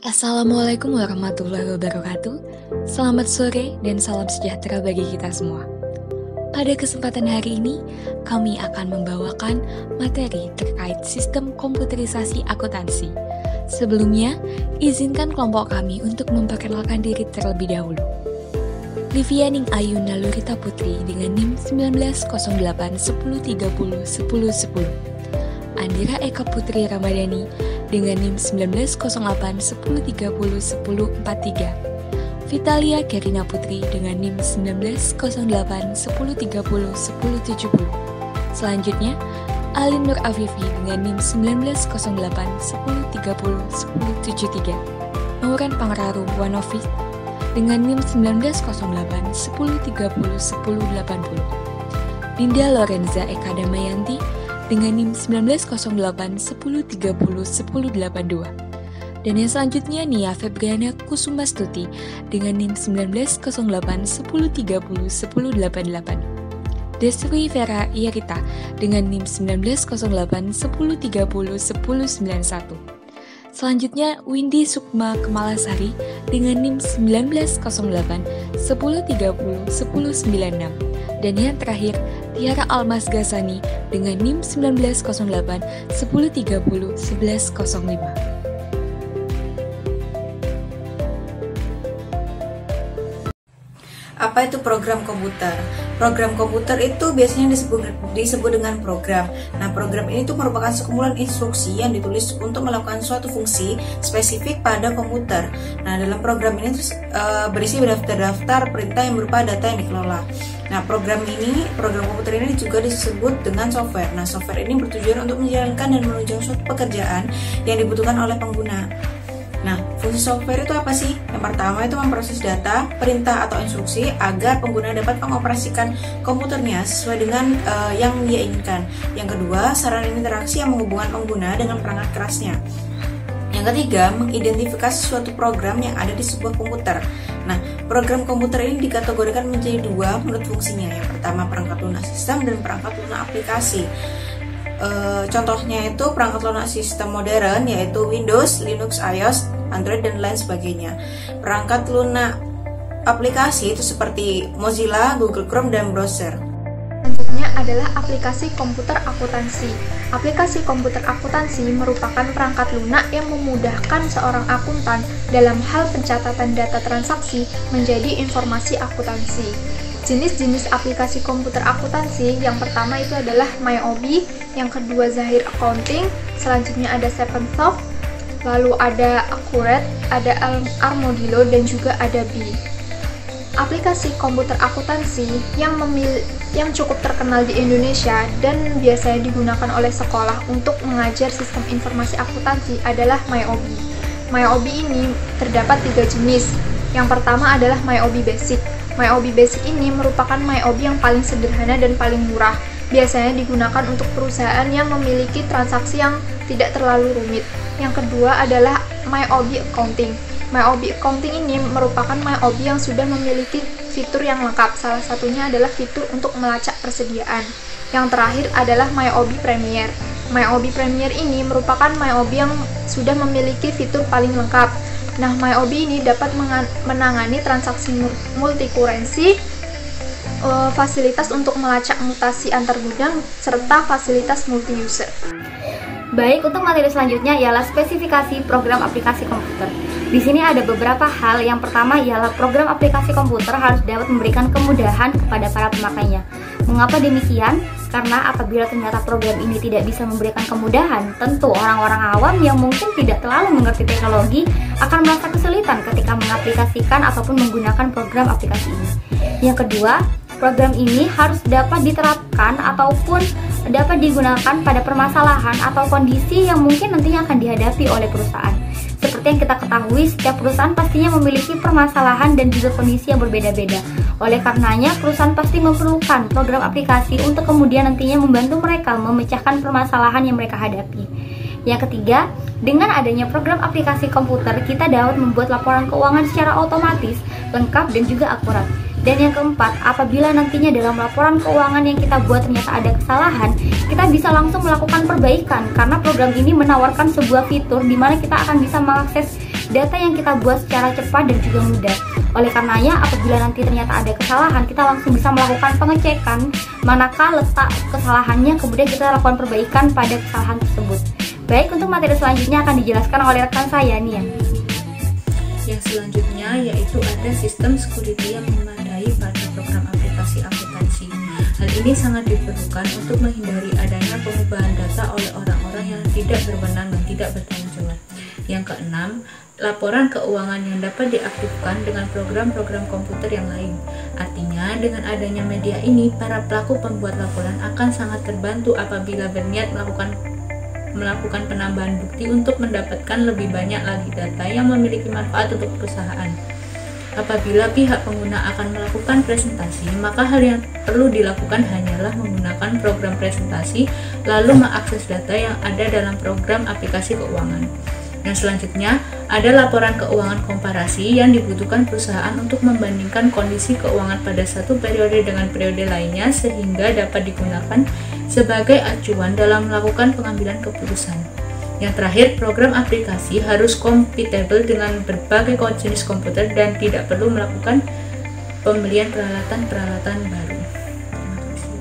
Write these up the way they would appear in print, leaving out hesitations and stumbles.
Assalamualaikum warahmatullahi wabarakatuh. Selamat sore dan salam sejahtera bagi kita semua. Pada kesempatan hari ini, kami akan membawakan materi terkait sistem komputerisasi akuntansi. Sebelumnya, izinkan kelompok kami untuk memperkenalkan diri terlebih dahulu. Livianing Ayu Nalurita Putri dengan NIM 190810301010. Andira Eka Putri Ramadhani dengan NIM 190810301043. Vitalia Kerina Putri dengan NIM 190810301070. Selanjutnya, Alin Nur Afifi dengan NIM 190810301073. Mauran Pangraru Wanofis dengan NIM 190810301080. Linda Lorenza Eka Damayanti dengan NIM 190810301082. Dan yang selanjutnya Nia Febriana Kusumastuti dengan NIM 190810301088. Desri Vera Ierita dengan NIM 190810301091. Selanjutnya Windy Sukma Kemalasari dengan NIM 190810301096. Dan yang terakhir Tiara Almas Gasani dengan NIM 190810301105. Apa itu program komputer? Program komputer itu biasanya disebut dengan program. Nah, program ini tuh merupakan sekumpulan instruksi yang ditulis untuk melakukan suatu fungsi spesifik pada komputer. Nah, dalam program ini berisi daftar-daftar perintah yang berupa data yang dikelola. Nah, program komputer ini juga disebut dengan software. Nah, software ini bertujuan untuk menjalankan dan menunjang suatu pekerjaan yang dibutuhkan oleh pengguna. Nah, fungsi software itu apa sih? Yang pertama itu memproses data, perintah atau instruksi agar pengguna dapat mengoperasikan komputernya sesuai dengan yang dia inginkan. Yang kedua, sarana interaksi yang menghubungkan pengguna dengan perangkat kerasnya. Yang ketiga, mengidentifikasi suatu program yang ada di sebuah komputer. Nah, program komputer ini dikategorikan menjadi dua menurut fungsinya. Yang pertama, perangkat lunak sistem dan perangkat lunak aplikasi. Contohnya itu perangkat lunak sistem modern yaitu Windows, Linux, iOS, Android, dan lain sebagainya. Perangkat lunak aplikasi itu seperti Mozilla, Google Chrome, dan browser. Selanjutnya adalah aplikasi komputer akuntansi. Aplikasi komputer akuntansi merupakan perangkat lunak yang memudahkan seorang akuntan dalam hal pencatatan data transaksi menjadi informasi akuntansi. Jenis-jenis aplikasi komputer akuntansi yang pertama itu adalah MyObi, yang kedua Zahir Accounting, selanjutnya ada Sevensoft, lalu ada Accurate, ada Armadillo, dan juga ada B. Aplikasi komputer akuntansi yang cukup terkenal di Indonesia dan biasanya digunakan oleh sekolah untuk mengajar sistem informasi akuntansi adalah MyObi. MyObi ini terdapat 3 jenis. Yang pertama adalah MyObi Basic. MyObi Basic ini merupakan MyObi yang paling sederhana dan paling murah. Biasanya digunakan untuk perusahaan yang memiliki transaksi yang tidak terlalu rumit. Yang kedua adalah MyObi Accounting. MyObi Accounting ini merupakan MyObi yang sudah memiliki fitur yang lengkap. Salah satunya adalah fitur untuk melacak persediaan. Yang terakhir adalah MyObi Premier. MyObi Premier ini merupakan MyObi yang sudah memiliki fitur paling lengkap. Nah, MyObi ini dapat menangani transaksi multi-currency, fasilitas untuk melacak mutasi antar gudang, serta fasilitas multi-user. Baik, untuk materi selanjutnya ialah spesifikasi program aplikasi komputer. Di sini ada beberapa hal. Yang pertama ialah program aplikasi komputer harus dapat memberikan kemudahan kepada para pemakainya. Mengapa demikian? Karena apabila ternyata program ini tidak bisa memberikan kemudahan, tentu orang-orang awam yang mungkin tidak terlalu mengerti teknologi akan merasa kesulitan ketika mengaplikasikan ataupun menggunakan program aplikasi ini. Yang kedua, program ini harus dapat diterapkan ataupun dapat digunakan pada permasalahan atau kondisi yang mungkin nantinya akan dihadapi oleh perusahaan. Seperti yang kita ketahui, setiap perusahaan pastinya memiliki permasalahan dan juga kondisi yang berbeda-beda. Oleh karenanya, perusahaan pasti memerlukan program aplikasi untuk kemudian nantinya membantu mereka memecahkan permasalahan yang mereka hadapi. Yang ketiga, dengan adanya program aplikasi komputer, kita dapat membuat laporan keuangan secara otomatis, lengkap, dan juga akurat. Dan yang keempat, apabila nantinya dalam laporan keuangan yang kita buat ternyata ada kesalahan, kita bisa langsung melakukan perbaikan karena program ini menawarkan sebuah fitur di mana kita akan bisa mengakses data yang kita buat secara cepat dan juga mudah. Oleh karenanya, apabila nanti ternyata ada kesalahan, kita langsung bisa melakukan pengecekan manakah letak kesalahannya, kemudian kita lakukan perbaikan pada kesalahan tersebut. Baik, untuk materi selanjutnya akan dijelaskan oleh rekan saya, Nian. Yang selanjutnya yaitu ada sistem security yang memadai pada program aplikasi akuntansi. Hal ini sangat diperlukan untuk menghindari adanya pengubahan data oleh orang-orang yang tidak berwenang dan tidak bertanggung jawab. Yang keenam, laporan keuangan yang dapat diaktifkan dengan program-program komputer yang lain. Artinya, dengan adanya media ini, para pelaku pembuat laporan akan sangat terbantu apabila berniat melakukan penambahan bukti untuk mendapatkan lebih banyak lagi data yang memiliki manfaat untuk perusahaan. Apabila pihak pengguna akan melakukan presentasi, maka hal yang perlu dilakukan hanyalah menggunakan program presentasi lalu mengakses data yang ada dalam program aplikasi keuangan. Yang selanjutnya, ada laporan keuangan komparasi yang dibutuhkan perusahaan untuk membandingkan kondisi keuangan pada satu periode dengan periode lainnya sehingga dapat digunakan sebagai acuan dalam melakukan pengambilan keputusan. Yang terakhir, program aplikasi harus kompatibel dengan berbagai jenis komputer dan tidak perlu melakukan pembelian peralatan-peralatan baru. Terima kasih.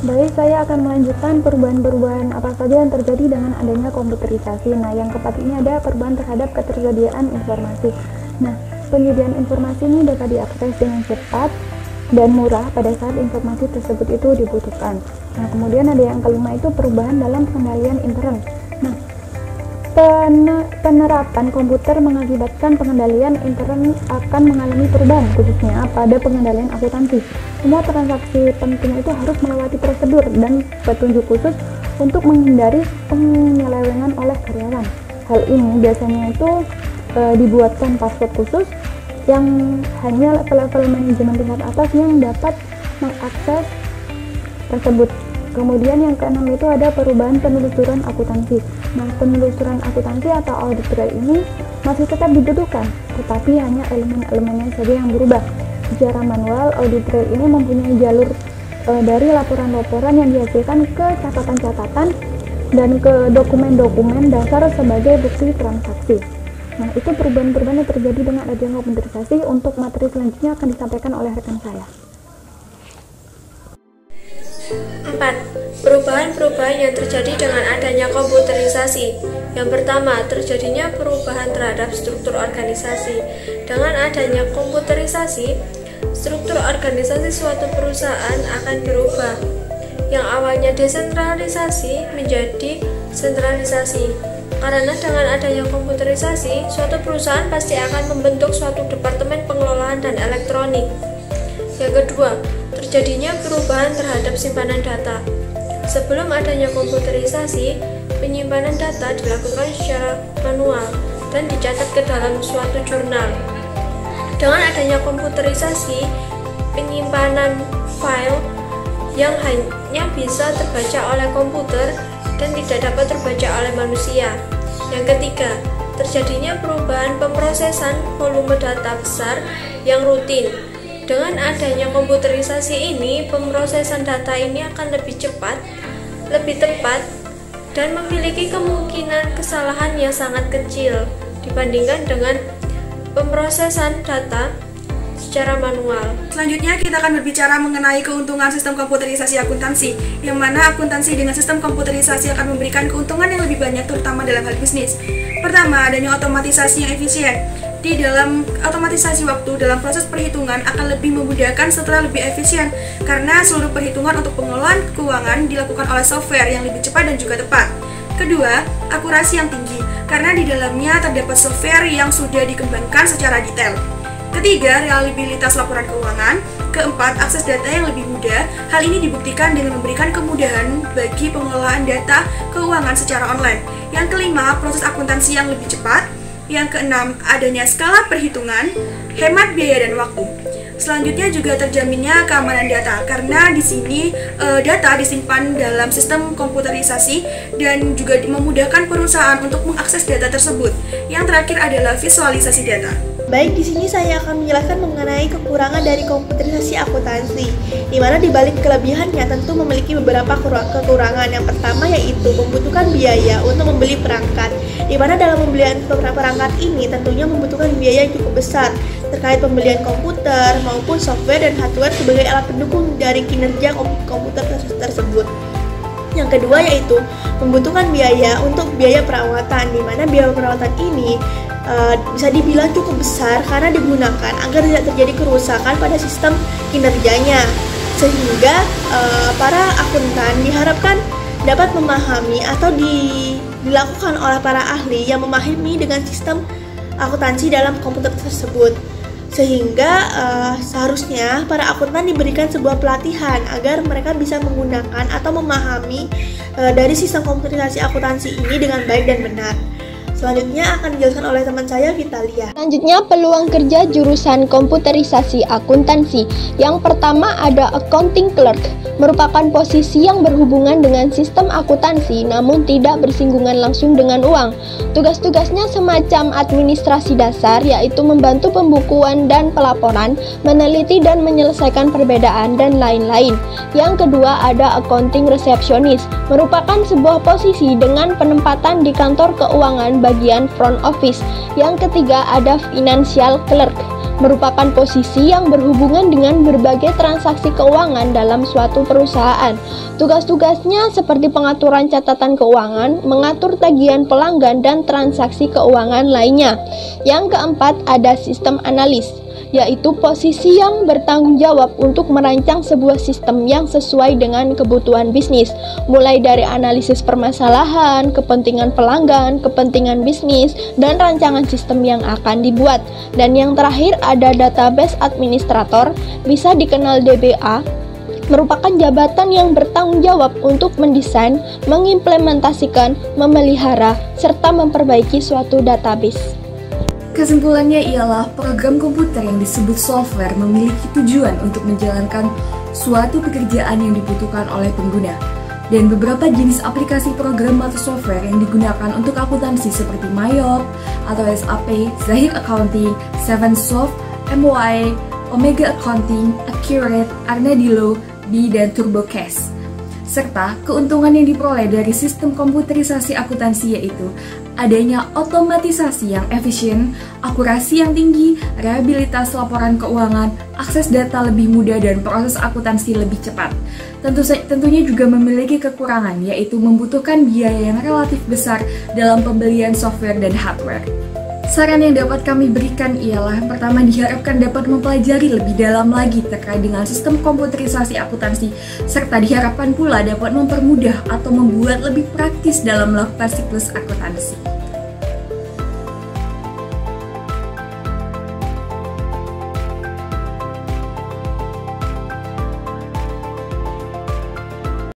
Baik, saya akan melanjutkan perubahan-perubahan apa saja yang terjadi dengan adanya komputerisasi. Nah, yang keempat ini ada perubahan terhadap ketersediaan informasi. Nah, penyediaan informasi ini dapat diakses dengan cepat dan murah pada saat informasi tersebut itu dibutuhkan. Nah, kemudian ada yang kelima itu perubahan dalam pengendalian intern. Nah, penerapan komputer mengakibatkan pengendalian intern akan mengalami perubahan, khususnya pada pengendalian akuntansi. Semua transaksi penting itu harus melewati prosedur dan petunjuk khusus untuk menghindari penyelewengan oleh karyawan. Hal ini biasanya itu dibuatkan password khusus yang hanya level-level manajemen tingkat atas yang dapat mengakses tersebut. Kemudian yang keenam itu ada perubahan penelusuran akuntansi. Nah, penelusuran akuntansi atau audit trail ini masih tetap dibutuhkan, tetapi hanya elemen-elemennya saja yang berubah. Secara manual, audit trail ini mempunyai jalur dari laporan-laporan yang dihasilkan ke catatan-catatan dan ke dokumen-dokumen dasar sebagai bukti transaksi. Nah, itu perubahan-perubahan yang terjadi dengan adanya komputerisasi. Untuk materi selanjutnya akan disampaikan oleh rekan saya. 4. Perubahan-perubahan yang terjadi dengan adanya komputerisasi. Yang pertama, terjadinya perubahan terhadap struktur organisasi. Dengan adanya komputerisasi, struktur organisasi suatu perusahaan akan berubah. Yang awalnya desentralisasi menjadi sentralisasi. Karena dengan adanya komputerisasi, suatu perusahaan pasti akan membentuk suatu departemen pengelolaan dan elektronik. Yang kedua, terjadinya perubahan terhadap simpanan data. Sebelum adanya komputerisasi, penyimpanan data dilakukan secara manual dan dicatat ke dalam suatu jurnal. Dengan adanya komputerisasi, penyimpanan file yang hanya bisa terbaca oleh komputer dan tidak dapat terbaca oleh manusia. Yang ketiga, terjadinya perubahan pemrosesan volume data besar yang rutin. Dengan adanya komputerisasi ini, pemrosesan data ini akan lebih cepat, lebih tepat, dan memiliki kemungkinan kesalahan yang sangat kecil dibandingkan dengan pemrosesan data secara manual. Selanjutnya kita akan berbicara mengenai keuntungan sistem komputerisasi akuntansi, yang mana akuntansi dengan sistem komputerisasi akan memberikan keuntungan yang lebih banyak terutama dalam hal bisnis. Pertama, adanya otomatisasi yang efisien. Di dalam otomatisasi waktu dalam proses perhitungan akan lebih memudahkan setelah lebih efisien karena seluruh perhitungan untuk pengelolaan keuangan dilakukan oleh software yang lebih cepat dan juga tepat. Kedua, akurasi yang tinggi karena di dalamnya terdapat software yang sudah dikembangkan secara detail. Ketiga, reliabilitas laporan keuangan. Keempat, akses data yang lebih mudah. Hal ini dibuktikan dengan memberikan kemudahan bagi pengelolaan data keuangan secara online. Yang kelima, proses akuntansi yang lebih cepat. Yang keenam, adanya skala perhitungan, hemat biaya dan waktu. Selanjutnya juga terjaminnya keamanan data, karena di sini data disimpan dalam sistem komputerisasi dan juga memudahkan perusahaan untuk mengakses data tersebut. Yang terakhir adalah visualisasi data. Baik, di sini saya akan menjelaskan mengenai kekurangan dari komputerisasi akuntansi, di mana dibalik kelebihannya tentu memiliki beberapa kekurangan. Yang pertama yaitu membutuhkan biaya untuk membeli perangkat, di mana dalam pembelian perangkat ini tentunya membutuhkan biaya yang cukup besar terkait pembelian komputer maupun software dan hardware sebagai alat pendukung dari kinerja komputer tersebut. Yang kedua yaitu membutuhkan biaya untuk biaya perawatan, di mana biaya perawatan ini bisa dibilang cukup besar karena digunakan agar tidak terjadi kerusakan pada sistem kinerjanya, sehingga para akuntan diharapkan dapat memahami atau dilakukan oleh para ahli yang memahami dengan sistem akuntansi dalam komputer tersebut, sehingga seharusnya para akuntan diberikan sebuah pelatihan agar mereka bisa menggunakan atau memahami dari sistem komputerisasi akuntansi ini dengan baik dan benar. Selanjutnya akan dijelaskan oleh teman saya, Vitalia. Selanjutnya, peluang kerja jurusan komputerisasi akuntansi. Yang pertama ada accounting clerk, merupakan posisi yang berhubungan dengan sistem akuntansi namun tidak bersinggungan langsung dengan uang. Tugas-tugasnya semacam administrasi dasar, yaitu membantu pembukuan dan pelaporan, meneliti dan menyelesaikan perbedaan, dan lain-lain. Yang kedua ada accounting receptionist, merupakan sebuah posisi dengan penempatan di kantor keuangan bagian front office. Yang ketiga ada financial clerk, merupakan posisi yang berhubungan dengan berbagai transaksi keuangan dalam suatu perusahaan. Tugas-tugasnya seperti pengaturan catatan keuangan, mengatur tagihan pelanggan, dan transaksi keuangan lainnya. Yang keempat ada sistem analis, yaitu posisi yang bertanggung jawab untuk merancang sebuah sistem yang sesuai dengan kebutuhan bisnis, mulai dari analisis permasalahan, kepentingan pelanggan, kepentingan bisnis, dan rancangan sistem yang akan dibuat. Dan yang terakhir ada database administrator, bisa dikenal DBA, merupakan jabatan yang bertanggung jawab untuk mendesain, mengimplementasikan, memelihara, serta memperbaiki suatu database. Kesimpulannya ialah program komputer yang disebut software memiliki tujuan untuk menjalankan suatu pekerjaan yang dibutuhkan oleh pengguna. Dan beberapa jenis aplikasi program atau software yang digunakan untuk akuntansi seperti Mayop atau SAP, Zahir Accounting, Sevensoft, MY, Omega Accounting, Accurate, Armadillo, dan TurboCast. Serta keuntungan yang diperoleh dari sistem komputerisasi akuntansi yaitu adanya otomatisasi yang efisien, akurasi yang tinggi, reliabilitas laporan keuangan, akses data lebih mudah, dan proses akuntansi lebih cepat. Tentunya juga memiliki kekurangan, yaitu membutuhkan biaya yang relatif besar dalam pembelian software dan hardware. Saran yang dapat kami berikan ialah pertama, diharapkan dapat mempelajari lebih dalam lagi terkait dengan sistem komputerisasi akuntansi, serta diharapkan pula dapat mempermudah atau membuat lebih praktis dalam melakukan siklus akuntansi.